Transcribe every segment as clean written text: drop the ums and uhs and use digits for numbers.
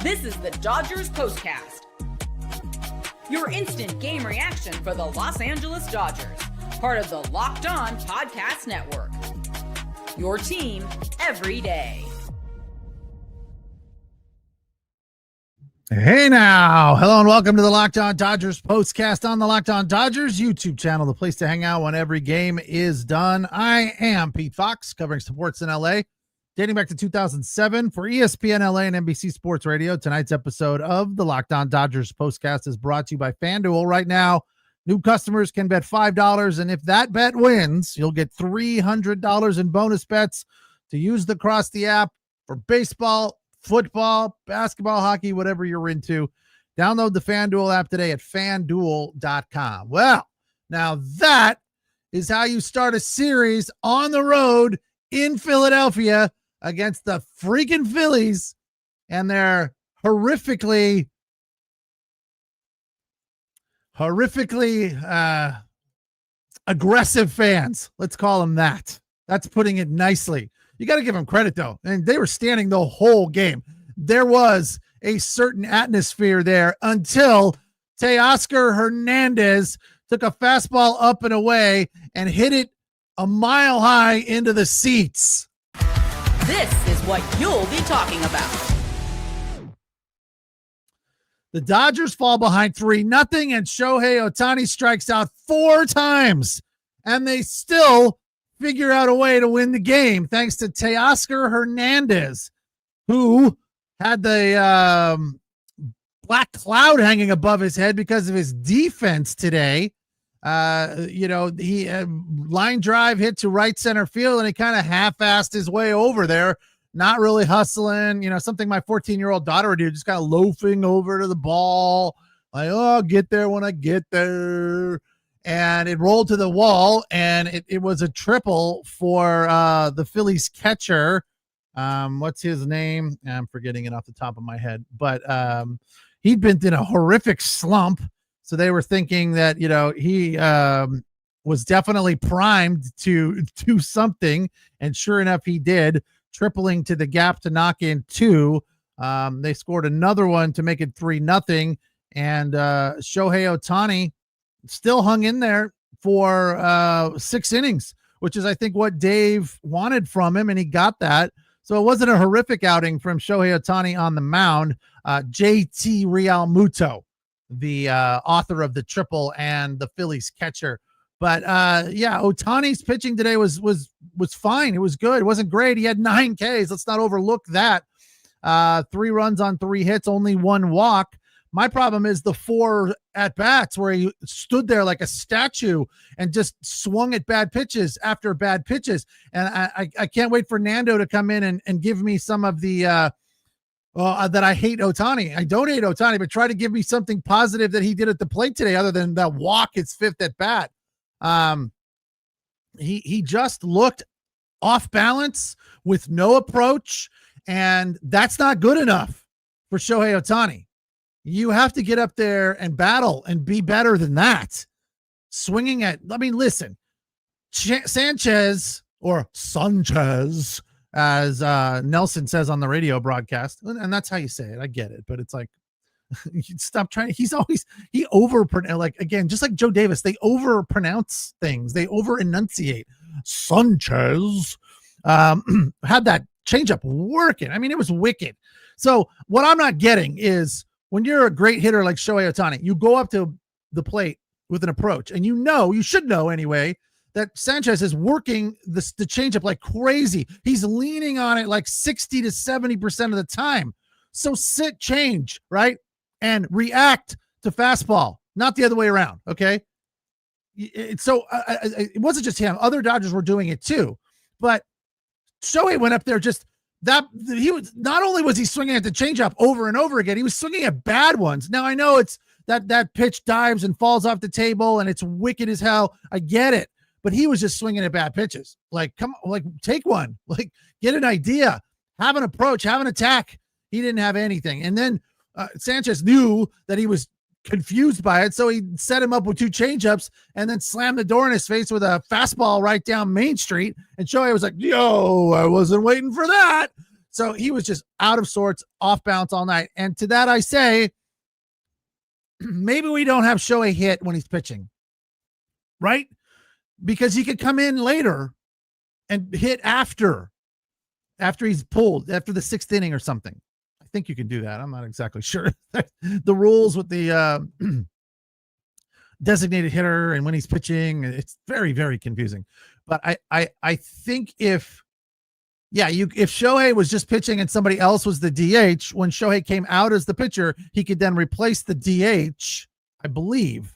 This is the Dodgers Postcast, your instant game reaction for the Los Angeles Dodgers, part of the Locked On Podcast Network. Your team every day. Hey now, hello and welcome to the Locked On Dodgers Postcast on the Locked On Dodgers YouTube channel, the place to hang out when every game is done. I am Pete Fox, covering sports in LA, dating back to 2007 for ESPN LA and NBC Sports Radio. Tonight's episode of the Locked On Dodgers Postcast is brought to you by FanDuel. Right now, new customers can bet $5, and if that bet wins, you'll get $300 in bonus bets to use across the app for baseball, football, basketball, hockey, whatever you're into. Download the FanDuel app today at FanDuel.com. Well, now that is how you start a series on the road in Philadelphia against the freaking Phillies and their horrifically aggressive fans. Let's call them that. That's putting it nicely. You got to give them credit, though. And they were standing the whole game. There was a certain atmosphere there until TEOSCAR HERNANDEZ took a fastball up and away and hit it a mile high into the seats. This is what you'll be talking about. The Dodgers fall behind 3-0, and Shohei Ohtani strikes out 4 times, and they still figure out a way to win the game thanks to TEOSCAR HERNANDEZ, who had the black cloud hanging above his head because of his defense today. He line drive hit to right center field, and he kind of half-assed his way over there, not really hustling, something my 14-year-old daughter would do, just kind of loafing over to the ball, like, oh, I'll get there when I get there. And it rolled to the wall, and it was a triple for the Phillies catcher. What's his name? I'm forgetting it off the top of my head, but he'd been in a horrific slump. So they were thinking that, he was definitely primed to do something. And sure enough, he did, tripling to the gap to knock in 2. They scored another one to make it 3-0. And Shohei Ohtani still hung in there for 6 innings, which is, I think, what Dave wanted from him, and he got that. So it wasn't a horrific outing from Shohei Ohtani on the mound. JT Realmuto, the author of the triple and the Phillies catcher. But Ohtani's pitching today was fine. It was good. It wasn't great. He had 9 Ks. Let's not overlook that. 3 runs on 3 hits, only 1 walk. My problem is the 4 at-bats where he stood there like a statue and just swung at bad pitches after bad pitches. And I can't wait for Nando to come in and give me some of the that I hate Ohtani. I don't hate Ohtani, but try to give me something positive that he did at the plate today other than that walk, his 5th at-bat. He just looked off balance with no approach, and that's not good enough for Shohei Ohtani. You have to get up there and battle and be better than that. Swinging at, listen, Sanchez, as Nelson says on the radio broadcast, and that's how you say it. I get it, but it's like, stop trying. He again, just like Joe Davis, they overpronounce things. They over enunciate. Sanchez had that changeup working. It was wicked. So what I'm not getting is, when you're a great hitter like Shohei Ohtani, you go up to the plate with an approach, and you should know anyway, that Sanchez is working the changeup like crazy. He's leaning on it like 60 to 70% of the time. So sit, change, right? And react to fastball, not the other way around, okay? It wasn't just him. Other Dodgers were doing it too. But Shohei went up there not only was he swinging at the changeup over and over again, he was swinging at bad ones. Now I know it's that pitch dives and falls off the table and it's wicked as hell. I get it, but he was just swinging at bad pitches. Like, come on, like take one, like get an idea, have an approach, have an attack. He didn't have anything. And then Sanchez knew that he was confused by it, so he set him up with 2 changeups and then slammed the door in his face with a fastball right down Main Street. And Shohei was like, yo, I wasn't waiting for that. So he was just out of sorts, off balance all night. And to that I say, maybe we don't have Shohei hit when he's pitching, right? Because he could come in later and hit after he's pulled, after the 6th inning or something. I think you can do that. I'm not exactly sure. The rules with the designated hitter and when he's pitching, it's very, very confusing. But I think if Shohei was just pitching and somebody else was the DH, when Shohei came out as the pitcher, he could then replace the DH, I believe.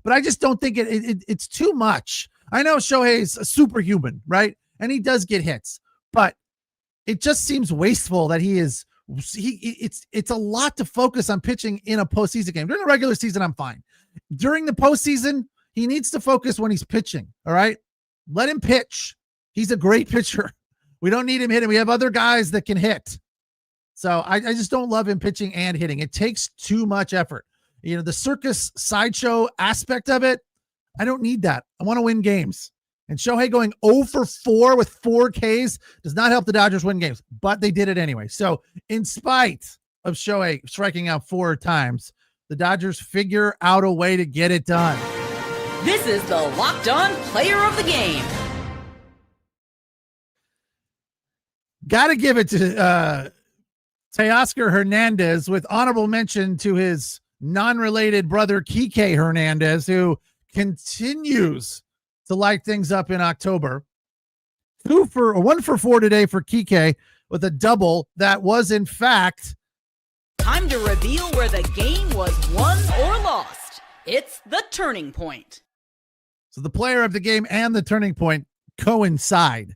But I just don't think it's too much. I know Shohei's a superhuman, right? And he does get hits, but it just seems wasteful that it's a lot to focus on pitching in a postseason game. During the regular season, I'm fine. During the postseason, he needs to focus when he's pitching. All right. Let him pitch. He's a great pitcher. We don't need him hitting. We have other guys that can hit. So I just don't love him pitching and hitting. It takes too much effort. You know, the circus sideshow aspect of it, I don't need that. I want to win games. And Shohei going 0 for 4 with 4 Ks does not help the Dodgers win games, but they did it anyway. So in spite of Shohei striking out 4 times, the Dodgers figure out a way to get it done. This is the Locked On Player of the Game. Got to give it to Teoscar Hernandez, with honorable mention to his non-related brother Kike Hernandez, who continues to light things up in October. 1 for 4 today for Kike, with a double that was in fact. Time to reveal where the game was won or lost. It's the turning point. So the player of the game and the turning point coincide.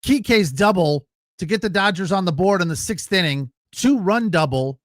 Kike's double to get the Dodgers on the board in the 6th inning, 2-run double,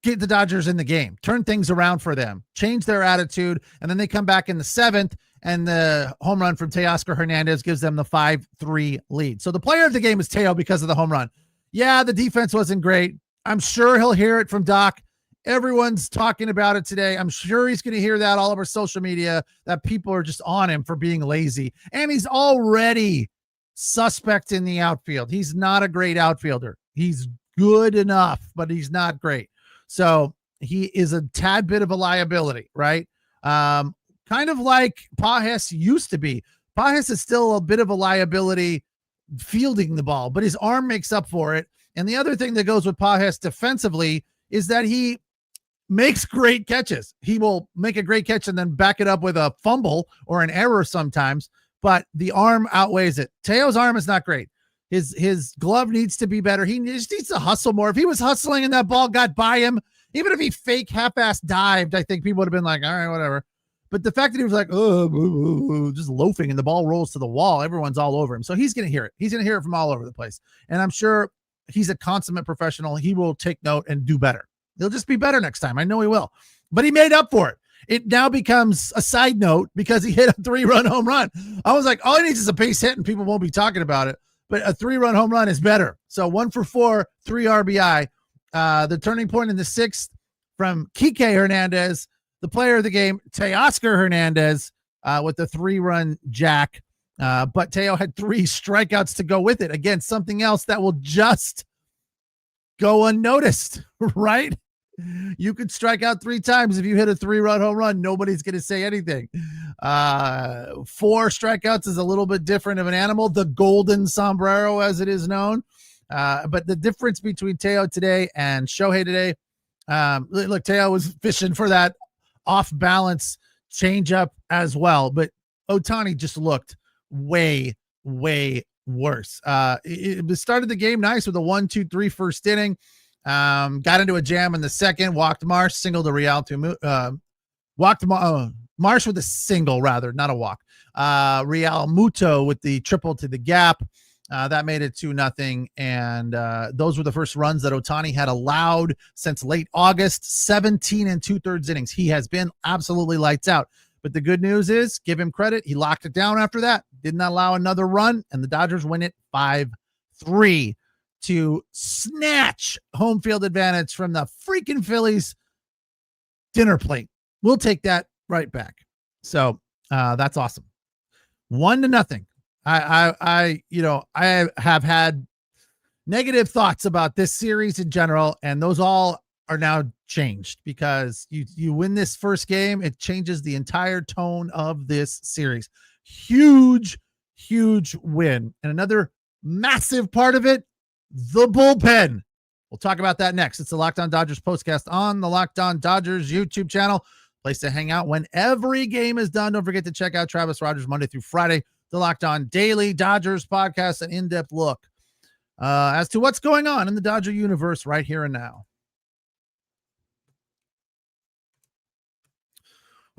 get the Dodgers in the game, turn things around for them, change their attitude, and then they come back in the 7th, and the home run from Teoscar Hernandez gives them the 5-3 lead. So the player of the game is Teo because of the home run. Yeah, the defense wasn't great. I'm sure he'll hear it from Doc. Everyone's talking about it today. I'm sure he's going to hear that all over social media, that people are just on him for being lazy. And he's already suspect in the outfield. He's not a great outfielder. He's good enough, but he's not great. So he is a tad bit of a liability, right? Kind of like Pages used to be. Pages is still a bit of a liability fielding the ball, but his arm makes up for it. And the other thing that goes with Pages defensively is that he makes great catches. He will make a great catch and then back it up with a fumble or an error sometimes, but the arm outweighs it. Teo's arm is not great. His glove needs to be better. He just needs to hustle more. If he was hustling and that ball got by him, even if he fake half-ass dived, I think people would have been like, all right, whatever. But the fact that he was like, just loafing and the ball rolls to the wall, everyone's all over him. So he's going to hear it. He's going to hear it from all over the place. And I'm sure he's a consummate professional. He will take note and do better. He'll just be better next time. I know he will. But he made up for it. It now becomes a side note because he hit a 3-run home run. I was like, all he needs is a base hit and people won't be talking about it. But a 3-run home run is better. So 1 for 4, 3 RBI. The turning point in the 6th from Kike Hernandez, the player of the game, Teoscar Hernandez, with the 3-run jack. But Teo had 3 strikeouts to go with it. Again, something else that will just go unnoticed, right? You could strike out 3 times. If you hit a 3-run home run, nobody's going to say anything. 4 strikeouts is a little bit different of an animal, the golden sombrero as it is known. But the difference between Teo today and Shohei today, look, Teo was fishing for that off balance changeup as well, but Ohtani just looked way, way worse. It started the game nice with a 1-2-3 first inning. Got into a jam in the 2nd, walked Marsh, single to Real to Marsh with a single, rather, not a walk. Real Muto with the triple to the gap. That made it 2-0. And those were the first runs that Ohtani had allowed since late August, 17 2/3 innings. He has been absolutely lights out. But the good news is, give him credit, he locked it down after that, did not allow another run, and the Dodgers win it 5-3 to snatch home field advantage from the freaking Phillies dinner plate. We'll take that right back. So that's awesome. 1-0. I have had negative thoughts about this series in general, and those all are now changed because you win this first game, it changes the entire tone of this series. Huge win. And another massive part of it, the bullpen. We'll talk about that next. It's the Locked On Dodgers postcast on the Locked On Dodgers YouTube channel. Place to hang out when every game is done. Don't forget to check out Travis Rogers Monday through Friday, the Locked On Daily Dodgers podcast, an in-depth look as to what's going on in the Dodger universe right here and now.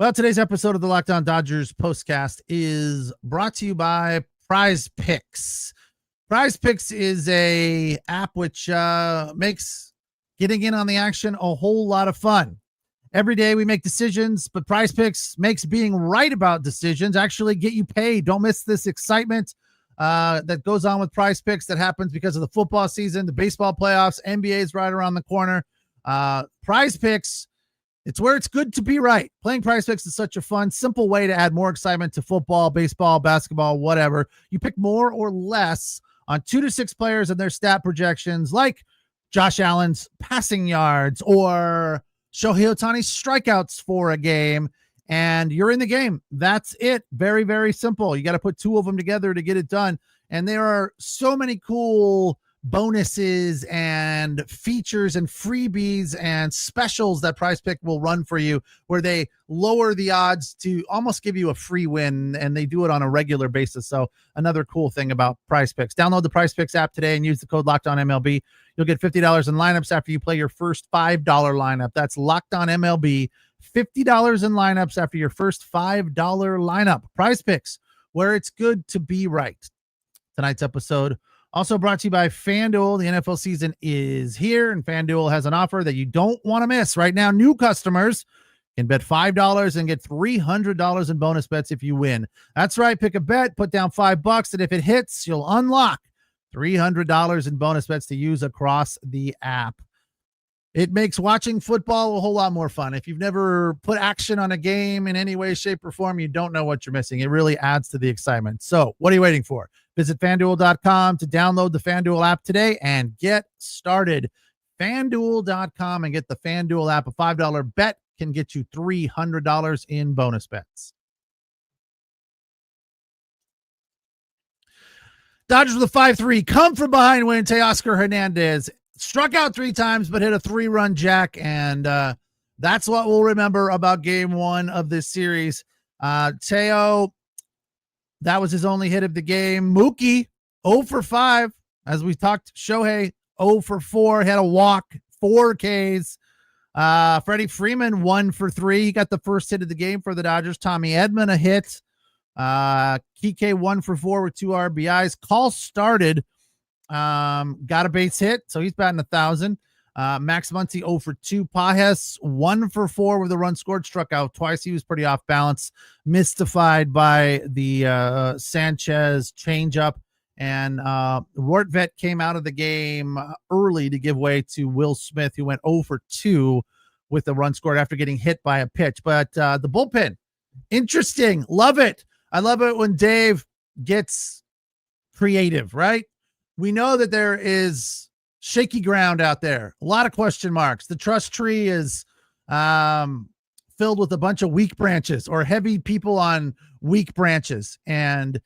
Well, today's episode of the Locked On Dodgers postcast is brought to you by PrizePicks. PrizePicks is a app which makes getting in on the action a whole lot of fun. Every day we make decisions, but PrizePicks makes being right about decisions actually get you paid. Don't miss this excitement that goes on with PrizePicks that happens because of the football season, the baseball playoffs, NBA is right around the corner. PrizePicks, it's where it's good to be right. Playing PrizePicks is such a fun, simple way to add more excitement to football, baseball, basketball, whatever. You pick more or less on 2 to 6 players and their stat projections, like Josh Allen's passing yards or Shohei Ohtani's strikeouts for a game, and you're in the game. That's it. Very, very simple. You got to put 2 of them together to get it done. And there are so many cool bonuses and features and freebies and specials that PrizePick will run for you, where they lower the odds to almost give you a free win, and they do it on a regular basis. So another cool thing about PrizePicks. Download the PrizePicks app today and use the code LOCKEDONMLB. You'll get $50 in lineups after you play your first $5 lineup. That's LOCKEDONMLB. $50 in lineups after your first $5 lineup. PrizePicks, where it's good to be right. Tonight's episode also brought to you by FanDuel. The NFL season is here, and FanDuel has an offer that you don't want to miss. Right now, new customers can bet $5 and get $300 in bonus bets if you win. That's right. Pick a bet, put down $5, and if it hits, you'll unlock $300 in bonus bets to use across the app. It makes watching football a whole lot more fun. If you've never put action on a game in any way, shape, or form, you don't know what you're missing. It really adds to the excitement. So what are you waiting for? Visit FanDuel.com to download the FanDuel app today and get started. FanDuel.com and get the FanDuel app. A $5 bet can get you $300 in bonus bets. Dodgers with a 5-3 come from behind win. TEOSCAR HERNANDEZ struck out 3 times, but hit a 3-run jack. And that's what we'll remember about game 1 of this series. Teo, that was his only hit of the game. Mookie, 0 for 5. As we talked, Shohei, 0 for 4. Had a walk, 4 Ks. Freddie Freeman, 1 for 3. He got the first hit of the game for the Dodgers. Tommy Edman, a hit. Kike, 1 for 4 with 2 RBIs. Call started. Got a base hit, so he's batting 1,000. Max Muncy 0 for 2. Pajes 1 for 4 with a run scored, struck out twice. He was pretty off balance, mystified by the Sanchez changeup. And Rortvedt came out of the game early to give way to Will Smith, who went 0 for 2 with a run scored after getting hit by a pitch. But the bullpen, interesting. Love it. I love it when Dave gets creative, right? We know that there is shaky ground out there. A lot of question marks. The trust tree is filled with a bunch of weak branches or heavy people on weak branches. And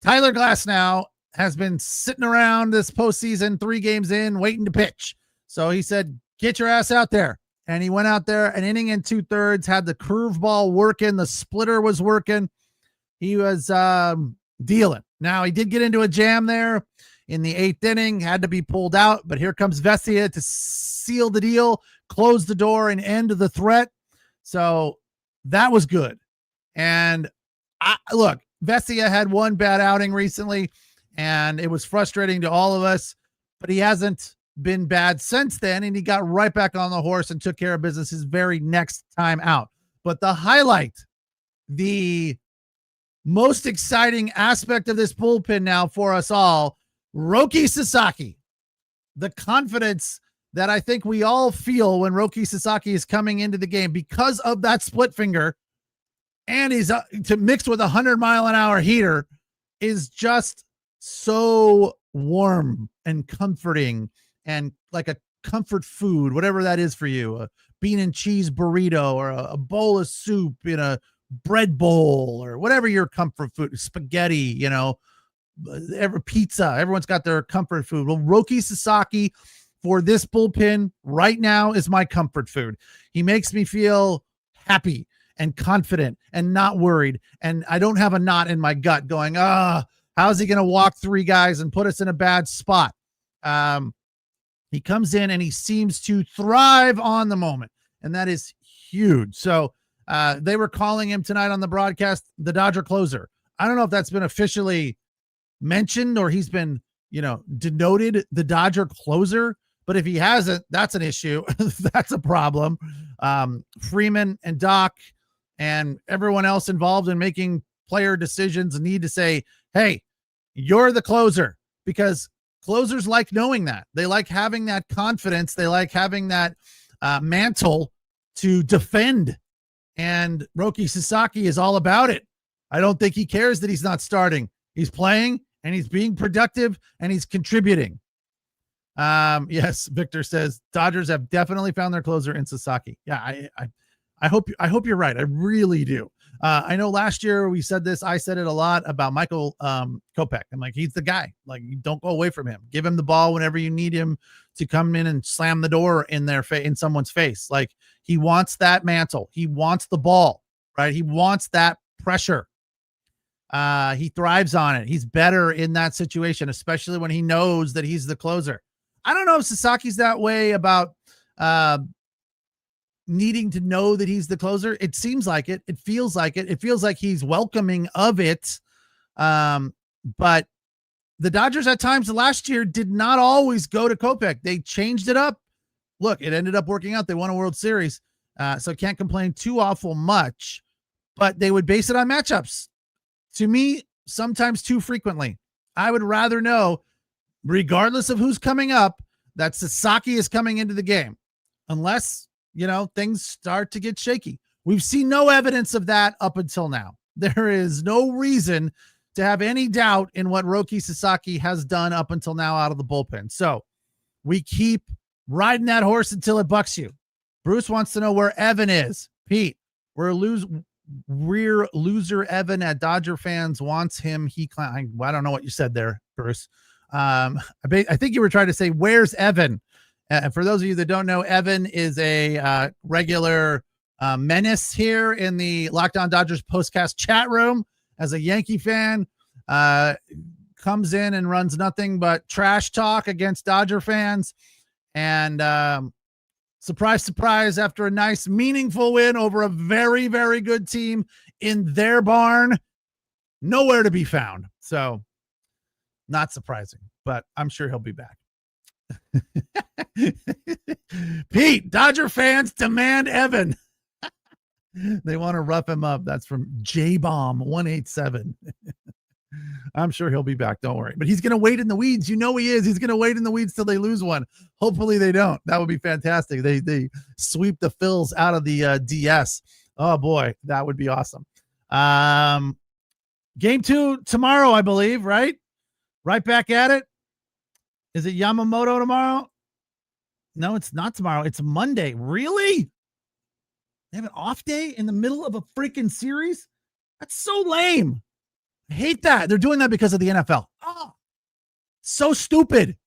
Tyler Glasnow has been sitting around this postseason, 3 games in, waiting to pitch. So he said, get your ass out there. And he went out there, an inning and 2/3, had the curveball working. The splitter was working. He was dealing. Now, he did get into a jam there in the 8th inning, had to be pulled out, but here comes Vesia to seal the deal, close the door, and end the threat. So that was good. And look, Vesia had one bad outing recently, and it was frustrating to all of us, but he hasn't been bad since then, and he got right back on the horse and took care of business his very next time out. But the highlight, the most exciting aspect of this bullpen now for us all, Roki Sasaki, the confidence that I think we all feel when Roki Sasaki is coming into the game because of that split finger, and he's to mix with a 100-mile-an-hour heater. is just so warm and comforting and like a comfort food, whatever that is for you, a bean and cheese burrito or a bowl of soup in a bread bowl or whatever your comfort food, spaghetti, pizza. Everyone's got their comfort food. Well, Roki Sasaki for this bullpen right now is my comfort food. He makes me feel happy and confident and not worried. And I don't have a knot in my gut going, how's he going to walk three guys and put us in a bad spot? He comes in and he seems to thrive on the moment. And that is huge. So they were calling him tonight on the broadcast, the Dodger closer. I don't know if that's been officially mentioned or he's been, denoted the Dodger closer. But if he hasn't, that's an issue. That's a problem. Freeman and Doc and everyone else involved in making player decisions need to say, hey, you're the closer, because closers like knowing that. They like having that confidence. They like having that mantle to defend. And Roki Sasaki is all about it. I don't think he cares that he's not starting. He's playing and he's being productive and he's contributing. Yes, Victor says Dodgers have definitely found their closer in Sasaki. Yeah, I hope you're right. I really do. I know last year we said this. I said it a lot about Michael Kopech. I'm like, he's the guy. Like, you don't go away from him. Give him the ball whenever you need him to come in and slam the door in in someone's face. Like, he wants that mantle. He wants the ball, right? He wants that pressure. He thrives on it. He's better in that situation, especially when he knows that he's the closer. I don't know if Sasaki's that way about needing to know that he's the closer. It seems like it. It feels like it. It feels like he's welcoming of it. But the Dodgers at times last year did not always go to Kopech. They changed it up. Look, it ended up working out. They won a World Series. So can't complain too awful much, but they would base it on matchups. To me, sometimes too frequently. I would rather know, regardless of who's coming up, that Sasaki is coming into the game, unless, things start to get shaky. We've seen no evidence of that up until now. There is no reason to have any doubt in what Roki Sasaki has done up until now out of the bullpen. So we keep riding that horse until it bucks you. Bruce wants to know where Evan is. Pete, we're loser Evan at Dodger fans wants him. I don't know what you said there, Bruce. I think you were trying to say, where's Evan? And for those of you that don't know, Evan is a regular menace here in the Locked On Dodgers postcast chat room. As a Yankee fan, comes in and runs nothing but trash talk against Dodger fans. And surprise, surprise, after a nice, meaningful win over a very, very good team in their barn, nowhere to be found. So not surprising, but I'm sure he'll be back. Pete, Dodger fans demand Evan. They want to rough him up. That's from J-Bomb 187. I'm sure he'll be back. Don't worry. But he's going to wait in the weeds. He is. He's going to wait in the weeds till they lose one. Hopefully they don't. That would be fantastic. They sweep the Phils out of the DS. Oh, boy. That would be awesome. Game 2 tomorrow, I believe, right? Right back at it. Is it Yamamoto tomorrow? No, it's not tomorrow. It's Monday. Really? They have an off day in the middle of a freaking series? That's so lame. I hate that. They're doing that because of the NFL. Oh, so stupid.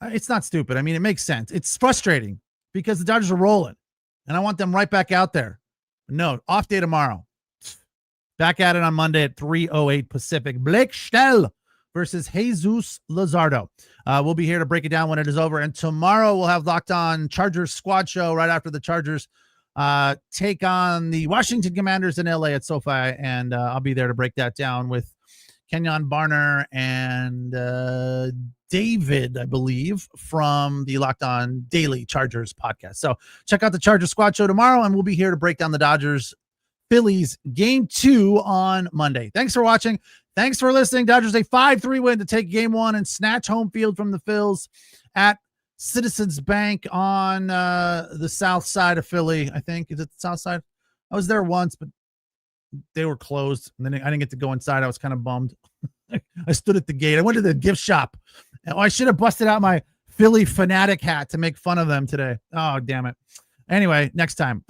It's not stupid. I mean, it makes sense. It's frustrating because the Dodgers are rolling, and I want them right back out there. No, off day tomorrow. Back at it on Monday at 3:08 Pacific. Blake Snell versus Jesus Luzardo. We'll be here to break it down when it is over. And tomorrow we'll have Locked On Chargers squad show right after the Chargers take on the Washington Commanders in LA at SoFi. And I'll be there to break that down with Kenyon Barner and David, I believe, from the Locked On Daily Chargers podcast. So check out the Chargers squad show tomorrow, and we'll be here to break down the Dodgers Phillies game 2 on Monday. Thanks for watching. Thanks for listening. Dodgers a 5-3 win to take game 1 and snatch home field from the Phils at Citizens Bank on the south side of Philly. I think. Is it the south side? I was there once, but they were closed, and then I didn't get to go inside. I was kind of bummed. I stood at the gate. I went to the gift shop. Oh, I should have busted out my Philly fanatic hat to make fun of them today. Oh, damn it. Anyway, next time.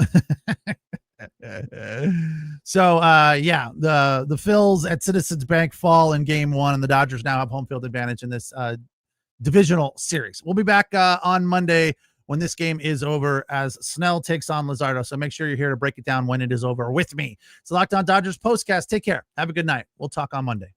So yeah, the Phils at Citizens Bank fall in game 1, and the Dodgers now have home field advantage in this divisional series. We'll be back on Monday when this game is over as Snell takes on Luzardo. So make sure you're here to break it down when it is over with me. It's the Locked On Dodgers postcast. Take care. Have a good night. We'll talk on Monday.